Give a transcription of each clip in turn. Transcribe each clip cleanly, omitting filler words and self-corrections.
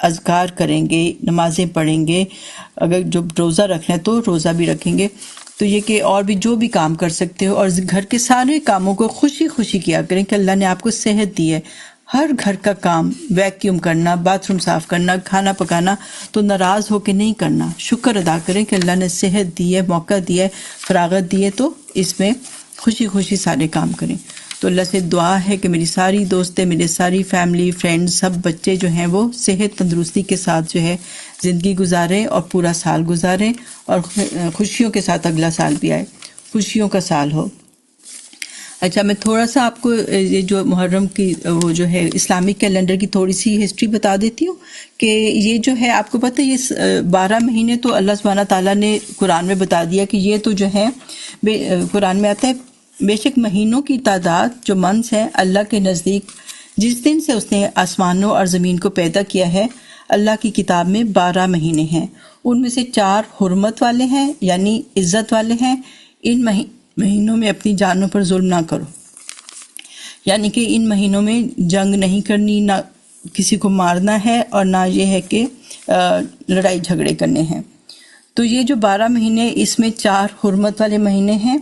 اذکار کریں گے، نمازیں پڑھیں گے، اگر جو روزہ رکھنا ہے تو روزہ بھی رکھیں گے، تو یہ کہ اور بھی جو بھی کام کر سکتے ہو، اور گھر کے سارے کاموں کو خوشی خوشی کیا کریں کہ اللہ نے آپ کو صحت دی ہے۔ ہر گھر کا کام، ویکیوم کرنا، باتھ روم صاف کرنا، کھانا پکانا، تو ناراض ہو کے نہیں کرنا، شکر ادا کریں کہ اللہ نے صحت دی ہے، موقع دیا ہے، فراغت دی ہے، تو اس میں خوشی خوشی سارے کام کریں۔ تو اللہ سے دعا ہے کہ میری ساری دوستیں، میری ساری فیملی، فرینڈ، سب بچے جو ہیں وہ صحت تندرستی کے ساتھ جو ہے زندگی گزاریں اور پورا سال گزاریں، اور خوشیوں کے ساتھ اگلا سال بھی آئے، خوشیوں کا سال ہو۔ اچھا، میں تھوڑا سا آپ کو یہ جو محرم کی وہ جو ہے اسلامک کیلنڈر کی تھوڑی سی ہسٹری بتا دیتی ہوں کہ یہ جو ہے آپ کو پتہ ہے یہ 12 مہینے تو اللہ سبحانہ تعالیٰ نے قرآن میں بتا دیا کہ یہ تو جو ہے قرآن میں آتا ہے بے شک مہینوں کی تعداد جو منتھس ہیں اللہ کے نزدیک جس دن سے اس نے آسمانوں اور زمین کو پیدا کیا ہے، اللہ کی کتاب میں 12 مہینے ہیں، ان میں سے 4 حرمت والے ہیں یعنی عزت والے ہیں۔ ان مہینوں میں اپنی جانوں پر ظلم نہ کرو، یعنی کہ ان مہینوں میں جنگ نہیں کرنی، نہ کسی کو مارنا ہے، اور نہ یہ ہے کہ لڑائی جھگڑے کرنے ہیں۔ تو یہ جو 12 مہینے، اس میں 4 حرمت والے مہینے ہیں۔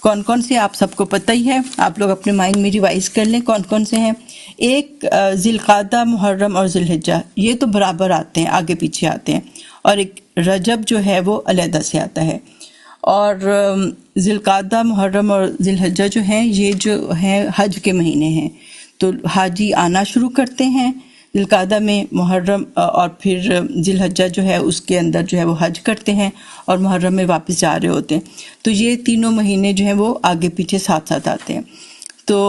کون کون سے آپ سب کو پتہ ہی ہے، آپ لوگ اپنے مائنڈ میں ریوائز کر لیں کون کون سے ہیں۔ ایک ذی القعدہ، محرم اور ذی الحجہ، یہ تو برابر آتے ہیں، آگے پیچھے آتے ہیں، اور ایک رجب جو ہے وہ علیحدہ سے آتا ہے۔ اور ذی القعدہ، محرم اور ذی الحجہ جو ہیں یہ جو ہیں حج کے مہینے ہیں، تو حاجی آنا شروع کرتے ہیں ذی القعدہ میں، محرم اور پھر ذی الحجہ جو ہے اس کے اندر جو ہے وہ حج کرتے ہیں، اور محرم میں واپس جا رہے ہوتے ہیں۔ تو یہ تینوں مہینے جو ہیں وہ آگے پیچھے ساتھ ساتھ آتے ہیں۔ تو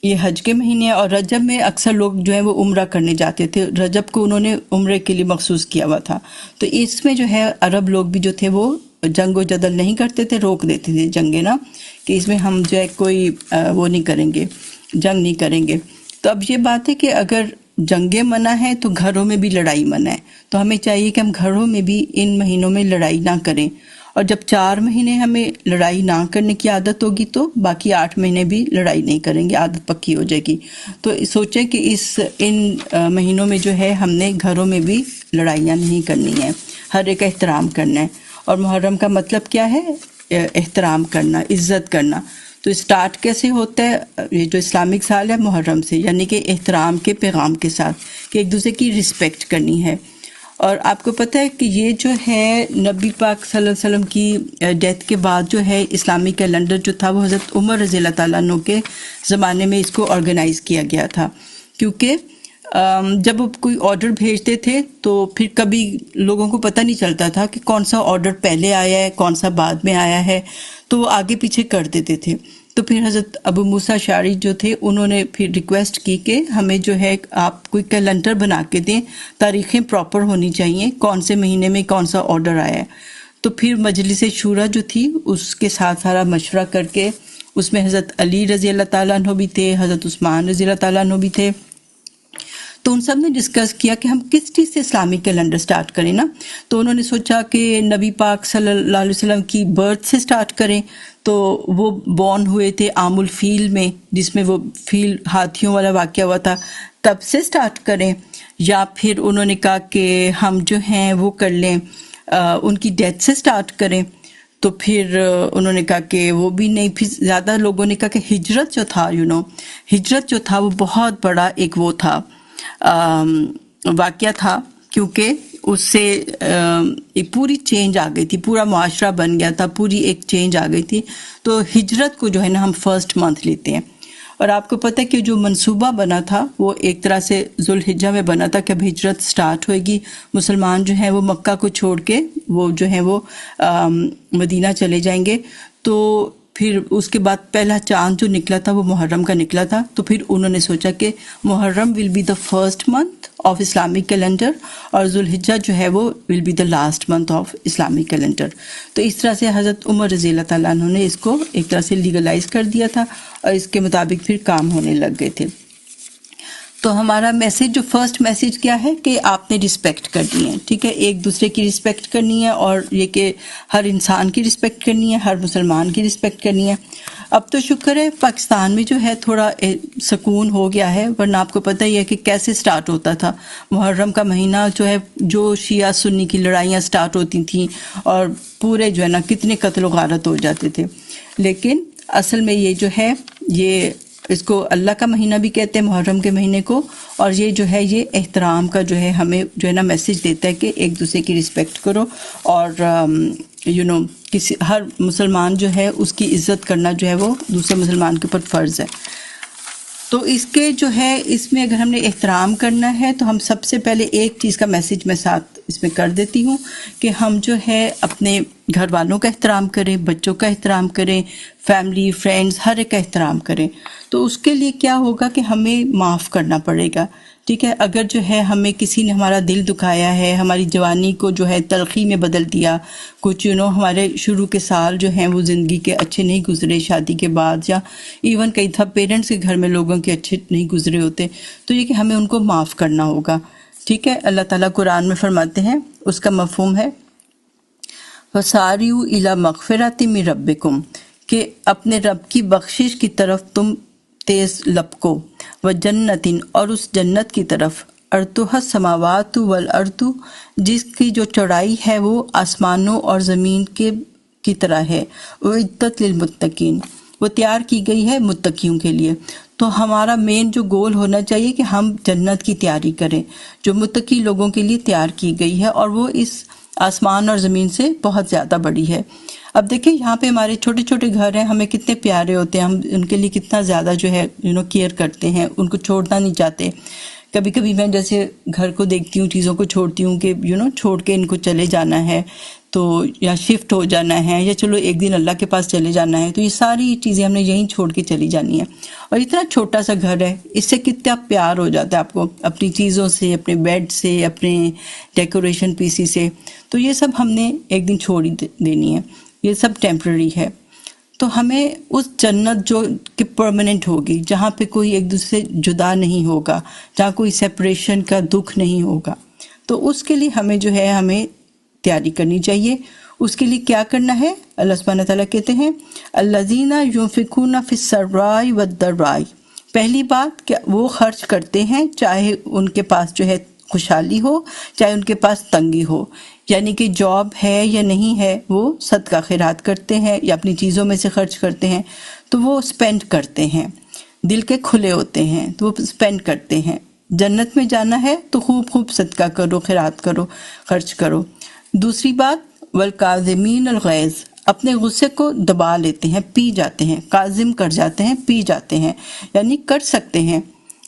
یہ حج کے مہینے ہیں، اور رجب میں اکثر لوگ جو ہیں وہ عمرہ کرنے جاتے تھے، رجب کو انہوں نے عمرے کے لیے مخصوص کیا ہوا تھا۔ تو اس میں جو ہے عرب لوگ بھی جو تھے وہ جنگ و جدل نہیں کرتے تھے، روک دیتے تھے جنگیں نا، کہ اس میں ہم جو ہے کوئی وہ نہیں کریں گے، جنگ نہیں کریں گے۔ تو اب یہ بات ہے کہ اگر جنگیں منع ہیں تو گھروں میں بھی لڑائی منع ہے، تو ہمیں چاہیے کہ ہم گھروں میں بھی ان مہینوں میں لڑائی نہ کریں، اور جب 4 مہینے ہمیں لڑائی نہ کرنے کی عادت ہوگی تو باقی 8 مہینے بھی لڑائی نہیں کریں گے، عادت پکی ہو جائے گی۔ تو سوچیں کہ ان مہینوں میں جو ہے ہم نے گھروں میں بھی لڑائیاں نہیں کرنی ہیں، ہر ایک کا احترام کرنا ہے۔ اور محرم کا مطلب کیا ہے؟ احترام کرنا، عزت کرنا۔ تو اسٹارٹ کیسے ہوتا ہے؟ یہ جو اسلامک سال ہے محرم سے، یعنی کہ احترام کے پیغام کے ساتھ، کہ ایک دوسرے کی رسپیکٹ کرنی ہے۔ اور آپ کو پتہ ہے کہ یہ جو ہے نبی پاک صلی اللہ علیہ وسلم کی ڈیتھ کے بعد جو ہے اسلامی کیلنڈر جو تھا وہ حضرت عمر رضی اللہ تعالیٰ عنہ کے زمانے میں اس کو آرگنائز کیا گیا تھا، کیونکہ جب وہ کوئی آرڈر بھیجتے تھے تو پھر کبھی لوگوں کو پتہ نہیں چلتا تھا کہ کون سا آرڈر پہلے آیا ہے، کون سا بعد میں آیا ہے، تو وہ آگے پیچھے کر دیتے تھے۔ تو پھر حضرت ابو موسیٰ اشعری جو تھے انہوں نے پھر ریکویسٹ کی کہ ہمیں جو ہے آپ کوئی کیلنڈر بنا کے دیں، تاریخیں پراپر ہونی چاہیے، کون سے مہینے میں کون سا آرڈر آیا ہے۔ تو پھر مجلس شورا جو تھی اس کے ساتھ سارا مشورہ کر کے، اس میں حضرت علی رضی اللہ تعالیٰ عنہ بھی تھے، حضرت عثمان رضی اللہ تعالیٰ عنہ بھی تھے، تو ان سب نے ڈسکس کیا کہ ہم کس چیز سے اسلامک کیلنڈر سٹارٹ کریں نا۔ تو انہوں نے سوچا کہ نبی پاک صلی اللہ علیہ وسلم کی برتھ سے سٹارٹ کریں، تو وہ بورن ہوئے تھے عام الفیل میں، جس میں وہ فیل ہاتھیوں والا واقعہ ہوا تھا، تب سے سٹارٹ کریں، یا پھر انہوں نے کہا کہ ہم جو ہیں وہ کر لیں ان کی ڈیتھ سے سٹارٹ کریں۔ تو پھر انہوں نے کہا کہ وہ بھی نہیں، پھر زیادہ لوگوں نے کہا کہ ہجرت جو تھا ہجرت جو تھا وہ بہت بڑا ایک وہ تھا واقعہ تھا، کیونکہ اس سے ایک پوری چینج آ گئی تھی، پورا معاشرہ بن گیا تھا، پوری ایک چینج آ گئی تھی۔ تو ہجرت کو جو ہے نا ہم فرسٹ منتھ لیتے ہیں، اور آپ کو پتہ ہے کہ جو منصوبہ بنا تھا وہ ایک طرح سے ذوالحجہ میں بنا تھا کہ اب ہجرت سٹارٹ ہوئے گی، مسلمان جو ہیں وہ مکہ کو چھوڑ کے وہ جو ہیں وہ مدینہ چلے جائیں گے۔ تو پھر اس کے بعد پہلا چاند جو نکلا تھا وہ محرم کا نکلا تھا، تو پھر انہوں نے سوچا کہ Muharram will be the first month of Islamic calendar, اور ذوالحجہ جو ہے وہ will be the last month of Islamic calendar. تو اس طرح سے حضرت عمر رضی اللہ تعالیٰ عنہ نے اس کو ایک طرح سے لیگلائز کر دیا تھا، اور اس کے مطابق پھر کام ہونے لگ گئے تھے۔ تو ہمارا میسیج جو فرسٹ میسیج کیا ہے کہ آپ نے رسپیکٹ کرنی ہے، ٹھیک ہے، ایک دوسرے کی رسپیکٹ کرنی ہے، اور یہ کہ ہر انسان کی رسپیکٹ کرنی ہے، ہر مسلمان کی رسپیکٹ کرنی ہے۔ اب تو شکر ہے پاکستان میں جو ہے تھوڑا سکون ہو گیا ہے، ورنہ آپ کو پتہ ہی ہے کہ کیسے سٹارٹ ہوتا تھا محرم کا مہینہ جو ہے، جو شیعہ سنی کی لڑائیاں سٹارٹ ہوتی تھیں اور پورے جو ہے نا کتنے قتل و غارت ہو جاتے تھے۔ لیکن اصل میں یہ جو ہے، یہ اس کو اللہ کا مہینہ بھی کہتے ہیں محرم کے مہینے کو، اور یہ جو ہے یہ احترام کا جو ہے ہمیں جو ہے نا میسج دیتا ہے کہ ایک دوسرے کی رسپیکٹ کرو، اور کسی ہر مسلمان جو ہے اس کی عزت کرنا جو ہے وہ دوسرے مسلمان کے اوپر فرض ہے۔ تو اس کے جو ہے اس میں اگر ہم نے احترام کرنا ہے تو ہم سب سے پہلے ایک چیز کا میسج میں ساتھ اس میں کر دیتی ہوں کہ ہم جو ہے اپنے گھر والوں کا احترام کریں، بچوں کا احترام کریں، فیملی فرینڈز ہر ایک کا احترام کریں۔ تو اس کے لیے کیا ہوگا کہ ہمیں معاف کرنا پڑے گا، ٹھیک ہے۔ اگر جو ہے ہمیں کسی نے ہمارا دل دکھایا ہے، ہماری جوانی کو جو ہے تلخی میں بدل دیا، کچھ ہمارے شروع کے سال جو ہیں وہ زندگی کے اچھے نہیں گزرے شادی کے بعد، یا ایون کئی دفعہ پیرنٹس کے گھر میں لوگوں کے اچھے نہیں گزرے ہوتے، تو یہ کہ ہمیں ان کو معاف کرنا ہوگا، ٹھیک ہے۔ اللہ تعالیٰ قرآن میں فرماتے ہیں، اس کا مفہوم ہے وَسَارِعُوا إِلَىٰ مَغْفِرَةٍ مِّن رَبِّكُمْ، کہ اپنے رب کی بخشش کی طرف تم تیز لپکو، وَجَنَّةٍ، اور اس جنت کی طرف، أَرْضُهَا السَّمَاوَاتُ وَالْأَرْضُ، جس کی جو چوڑائی ہے وہ آسمانوں اور زمین کی طرح ہے، اُعِدَّتْ لِلْمُتَّقِينَ، وہ تیار کی گئی ہے متقیوں کے لیے۔ تو ہمارا مین جو گول ہونا چاہیے کہ ہم جنت کی تیاری کریں جو متقی لوگوں کے لیے تیار کی گئی ہے، اور وہ اس آسمان اور زمین سے بہت زیادہ بڑی ہے۔ اب دیکھیں یہاں پہ ہمارے چھوٹے چھوٹے گھر ہیں، ہمیں کتنے پیارے ہوتے ہیں، ہم ان کے لیے کتنا زیادہ جو ہے کیئر کرتے ہیں، ان کو چھوڑنا نہیں چاہتے۔ کبھی کبھی میں جیسے گھر کو دیکھتی ہوں، چیزوں کو چھوڑتی ہوں کہ چھوڑ کے ان کو چلے جانا ہے، تو یا شفٹ ہو جانا ہے، یا چلو ایک دن اللہ کے پاس چلے جانا ہے، تو یہ ساری چیزیں ہم نے یہیں چھوڑ کے چلی جانی ہیں۔ اور اتنا چھوٹا سا گھر ہے، اس سے کتنا پیار ہو جاتا ہے آپ کو، اپنی چیزوں سے، اپنے بیڈ سے، اپنے ڈیکوریشن پیسی سے، تو یہ سب ہم نے ایک دن چھوڑ ہی دینی ہے، یہ سب ٹیمپرری ہے۔ تو ہمیں اس جنت جو کہ پرماننٹ ہوگی، جہاں پہ کوئی ایک دوسرے سے جدا نہیں ہوگا، جہاں کوئی سیپریشن کا دکھ نہیں ہوگا، تو اس کے لیے ہمیں جو ہے ہمیں تیاری کرنی چاہیے۔ اس کے لیے کیا کرنا ہے؟ اللہ سبحانہ تعالیٰ کہتے ہیں الذین ينفقون فی السراء والضراء، پہلی بات کہ وہ خرچ کرتے ہیں چاہے ان کے پاس جو ہے خوشحالی ہو، چاہے ان کے پاس تنگی ہو، یعنی کہ جاب ہے یا نہیں ہے، وہ صدقہ خیرات کرتے ہیں یا اپنی چیزوں میں سے خرچ کرتے ہیں، تو وہ سپینڈ کرتے ہیں، دل کے کھلے ہوتے ہیں تو وہ سپینڈ کرتے ہیں۔ جنت میں جانا ہے تو خوب خوب صدقہ کرو، خیرات کرو، خرچ کرو۔ دوسری بات والکاظمین الغیظ، اپنے غصے کو دبا لیتے ہیں، پی جاتے ہیں، کاظم کر جاتے ہیں، پی جاتے ہیں، یعنی کر سکتے ہیں۔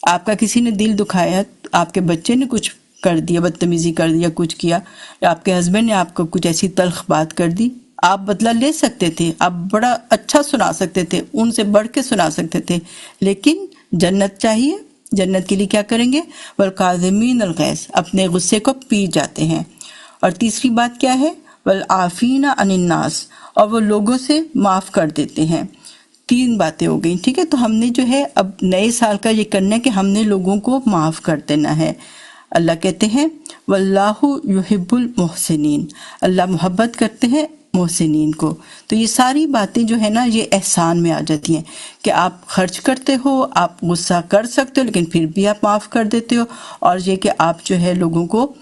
آپ کا کسی نے دل دکھایا، آپ کے بچے نے کچھ کر دیا، بدتمیزی کر دیا، کچھ کیا، یا آپ کے ہسبینڈ نے آپ کو کچھ ایسی تلخ بات کر دی، آپ بدلہ لے سکتے تھے، آپ بڑا اچھا سنا سکتے تھے، ان سے بڑھ کے سنا سکتے تھے، لیکن جنت چاہیے۔ جنت کے لیے کیا کریں گے؟ والکاظمین الغیظ، اپنے غصے کو پی جاتے ہیں۔ اور تیسری بات کیا ہے؟ والعافین عن الناس، اور وہ لوگوں سے معاف کر دیتے ہیں۔ تین باتیں ہو گئیں، ٹھیک ہے۔ تو ہم نے جو ہے اب نئے سال کا یہ کرنا ہے کہ ہم نے لوگوں کو معاف کر دینا ہے۔ اللہ کہتے ہیں واللہ یحب المحسنین، اللہ محبت کرتے ہیں محسنین کو۔ تو یہ ساری باتیں جو ہے نا یہ احسان میں آ جاتی ہیں کہ آپ خرچ کرتے ہو، آپ غصہ کر سکتے ہو لیکن پھر بھی آپ معاف کر دیتے ہو، اور یہ کہ آپ جو ہے لوگوں کو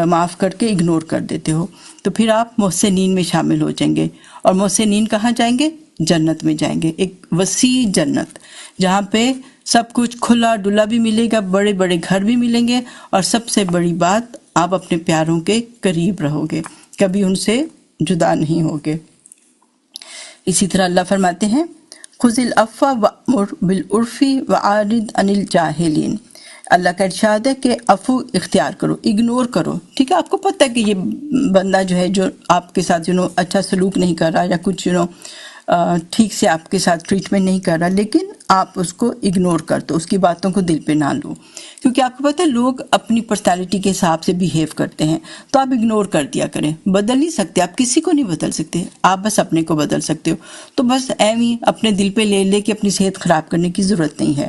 معاف کر کے اگنور کر دیتے ہو، تو پھر آپ محسنین میں شامل ہو جائیں گے۔ اور محسنین کہاں جائیں گے؟ جنت میں جائیں گے، ایک وسیع جنت جہاں پہ سب کچھ کھلا ڈلا بھی ملے گا، بڑے بڑے گھر بھی ملیں گے، اور سب سے بڑی بات آپ اپنے پیاروں کے قریب رہو گے، کبھی ان سے جدا نہیں ہوگے۔ اسی طرح اللہ فرماتے ہیں خذ العفو وأمر بالعرف وأعرض عن الجاہلین، اللہ کا ارشاد ہے کہ عفو اختیار کرو، اگنور کرو، ٹھیک ہے۔ آپ کو پتہ ہے کہ یہ بندہ جو ہے جو آپ کے ساتھ اچھا سلوک نہیں کر رہا، یا کچھ ٹھیک سے آپ کے ساتھ ٹریٹمنٹ نہیں کر رہا، لیکن آپ اس کو اگنور کر دو، اس کی باتوں کو دل پہ نہ لو، کیونکہ آپ کو پتہ ہے لوگ اپنی پرسنالٹی کے حساب سے بیہیو کرتے ہیں، تو آپ اگنور کر دیا کریں۔ بدل نہیں سکتے آپ، کسی کو نہیں بدل سکتے، آپ بس اپنے کو بدل سکتے ہو۔ تو بس ایویں اپنے دل پہ لے لے کے اپنی صحت خراب کرنے کی ضرورت نہیں ہے۔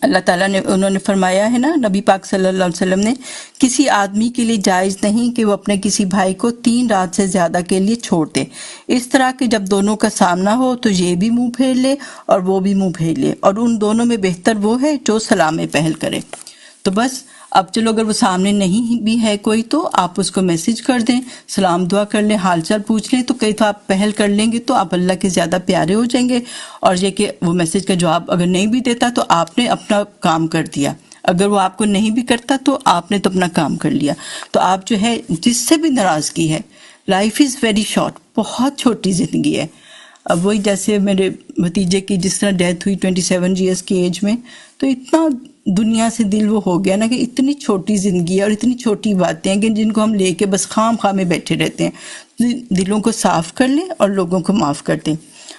اللہ تعالیٰ نے انہوں نے فرمایا ہے نا نبی پاک صلی اللہ علیہ وسلم نے، کسی آدمی کے لیے جائز نہیں کہ وہ اپنے کسی بھائی کو 3 رات سے زیادہ کے لیے چھوڑ دے، اس طرح کہ جب دونوں کا سامنا ہو تو یہ بھی منہ پھیر لے اور وہ بھی منہ پھیر لے، اور ان دونوں میں بہتر وہ ہے جو سلام پہل کرے۔ تو بس اب چلو اگر وہ سامنے نہیں بھی ہے کوئی تو آپ اس کو میسج کر دیں، سلام دعا کر لیں، حال چال پوچھ لیں، تو کئی تو آپ پہل کر لیں گے تو آپ اللہ کے زیادہ پیارے ہو جائیں گے۔ اور یہ کہ وہ میسج کا جواب اگر نہیں بھی دیتا تو آپ نے اپنا کام کر دیا، اگر وہ آپ کو نہیں بھی کرتا تو آپ نے تو اپنا کام کر لیا۔ تو آپ جو ہے جس سے بھی ناراضگی ہے، لائف از ویری شارٹ، بہت چھوٹی زندگی ہے۔ اب وہی جیسے میرے بھتیجے کی جس طرح ڈیتھ ہوئی 27 ایئرس کی ایج میں، تو اتنا دنیا سے دل وہ ہو گیا نا کہ اتنی چھوٹی زندگی ہے اور اتنی چھوٹی باتیں ہیں کہ جن کو ہم لے کے بس خام خواہ میں بیٹھے رہتے ہیں۔ دلوں کو صاف کر لیں اور لوگوں کو معاف کر دیں۔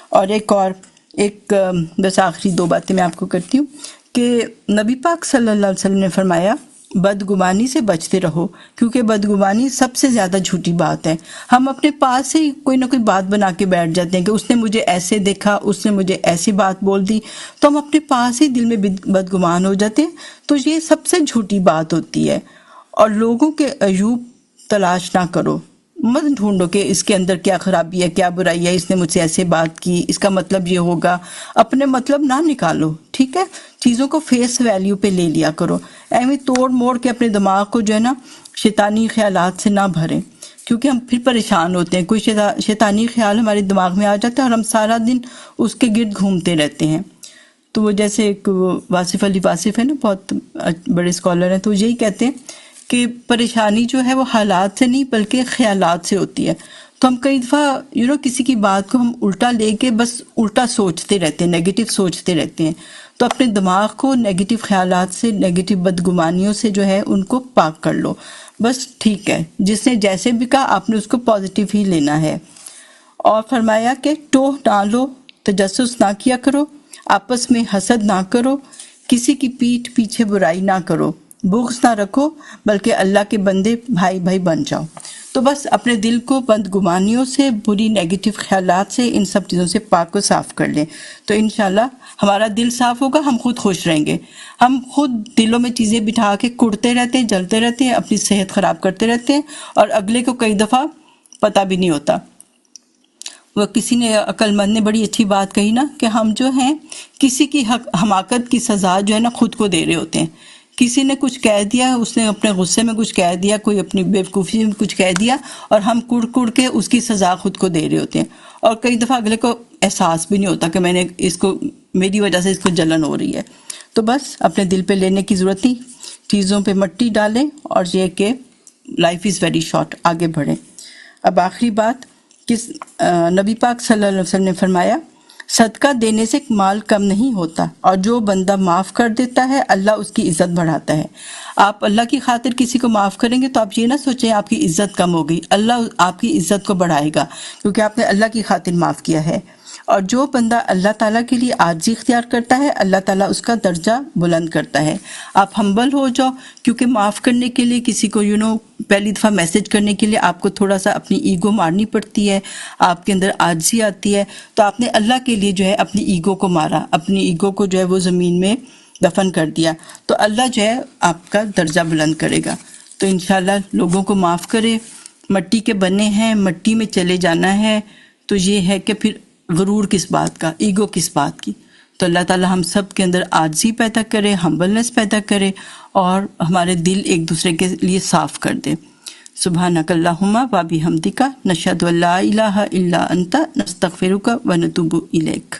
اور ایک بس آخری 2 باتیں میں آپ کو کرتی ہوں کہ نبی پاک صلی اللہ علیہ وسلم نے فرمایا بدگمانی سے بچتے رہو، کیونکہ بدگمانی سب سے زیادہ جھوٹی بات ہے۔ ہم اپنے پاس سے کوئی نہ کوئی بات بنا کے بیٹھ جاتے ہیں کہ اس نے مجھے ایسے دیکھا، اس نے مجھے ایسی بات بول دی، تو ہم اپنے پاس ہی دل میں بدگمان ہو جاتے ہیں۔ تو یہ سب سے جھوٹی بات ہوتی ہے۔ اور لوگوں کے عیوب تلاش نہ کرو، مت ڈھونڈو کہ اس کے اندر کیا خرابی ہے، کیا برائی ہے، اس نے مجھ سے ایسے بات کی، اس کا مطلب یہ ہوگا۔ اپنے مطلب نہ نکالو، ٹھیک ہے؟ چیزوں کو فیس ویلیو پہ لے لیا کرو، ایویں توڑ موڑ کے اپنے دماغ کو جو ہے نا شیطانی خیالات سے نہ بھریں، کیونکہ ہم پھر پریشان ہوتے ہیں۔ کوئی شیطانی خیال ہمارے دماغ میں آ جاتا ہے اور ہم سارا دن اس کے گرد گھومتے رہتے ہیں۔ تو وہ جیسے ایک واصف علی واصف ہے نا، بہت بڑے اسکالر ہیں، تو یہی کہتے ہیں کہ پریشانی جو ہے وہ حالات سے نہیں بلکہ خیالات سے ہوتی ہے۔ تو ہم کئی دفعہ کسی کی بات کو ہم الٹا لے کے بس الٹا سوچتے رہتے ہیں، نیگیٹو سوچتے رہتے ہیں۔ تو اپنے دماغ کو نیگیٹو خیالات سے، نیگیٹو بدگمانیوں سے جو ہے ان کو پاک کر لو، بس ٹھیک ہے۔ جس نے جیسے بھی کہا آپ نے اس کو پازیٹیو ہی لینا ہے۔ اور فرمایا کہ ٹوہ نہ لو، تجسس نہ کیا کرو، آپس میں حسد نہ کرو، کسی کی پیٹھ پیچھے برائی نہ کرو، بغض نہ رکھو، بلکہ اللہ کے بندے بھائی بھائی بن جاؤ۔ تو بس اپنے دل کو بدگمانیوں سے، بری نیگیٹو خیالات سے، ان سب چیزوں سے پاک و صاف کر لیں، تو انشاءاللہ ہمارا دل صاف ہوگا، ہم خود خوش رہیں گے۔ ہم خود دلوں میں چیزیں بٹھا کے کڑتے رہتے ہیں، جلتے رہتے ہیں، اپنی صحت خراب کرتے رہتے ہیں، اور اگلے کو کئی دفعہ پتہ بھی نہیں ہوتا۔ وہ کسی نے عقل مند نے بڑی اچھی بات کہی نا کہ ہم جو ہیں کسی کی حماقت کی سزا جو ہے نا خود کو دے رہے ہوتے ہیں۔ کسی نے کچھ کہہ دیا، اس نے اپنے غصے میں کچھ کہہ دیا، کوئی اپنی بیوقوفی میں کچھ کہہ دیا، اور ہم کڑ کڑ کے اس کی سزا خود کو دے رہے ہوتے ہیں۔ اور کئی دفعہ اگلے کو احساس بھی نہیں ہوتا کہ میں نے اس کو، میری وجہ سے اس کو جلن ہو رہی ہے۔ تو بس اپنے دل پہ لینے کی ضرورت نہیں، چیزوں پہ مٹی ڈالیں، اور یہ کہ لائف از ویری شارٹ، آگے بڑھیں۔ اب آخری بات کہ نبی پاک صلی اللہ علیہ وسلم نے فرمایا صدقہ دینے سے مال کم نہیں ہوتا، اور جو بندہ معاف کر دیتا ہے اللہ اس کی عزت بڑھاتا ہے۔ آپ اللہ کی خاطر کسی کو معاف کریں گے تو آپ یہ نہ سوچیں آپ کی عزت کم ہو گئی، اللہ آپ کی عزت کو بڑھائے گا، کیونکہ آپ نے اللہ کی خاطر معاف کیا ہے۔ اور جو بندہ اللہ تعالیٰ کے لیے عاجزی اختیار کرتا ہے اللہ تعالیٰ اس کا درجہ بلند کرتا ہے۔ آپ ہمبل ہو جاؤ، کیونکہ معاف کرنے کے لیے کسی کو پہلی دفعہ میسج کرنے کے لیے آپ کو تھوڑا سا اپنی ایگو مارنی پڑتی ہے، آپ کے اندر عاجزی آتی ہے، تو آپ نے اللہ کے لیے جو ہے اپنی ایگو کو مارا، اپنی ایگو کو جو ہے وہ زمین میں دفن کر دیا، تو اللہ جو ہے آپ کا درجہ بلند کرے گا۔ تو انشاءاللہ لوگوں کو معاف کرے، مٹی کے بنے ہیں، مٹی میں چلے جانا ہے، تو یہ ہے کہ پھر غرور کس بات کا، ایگو کس بات کی۔ تو اللہ تعالی ہم سب کے اندر عاجزی پیدا کرے، ہمبلنس پیدا کرے، اور ہمارے دل ایک دوسرے کے لیے صاف کر دے۔ سبحانک اللہم و بحمدک، نشہد ان لا الہ الا انت، نستغفرک و نتوب الیک۔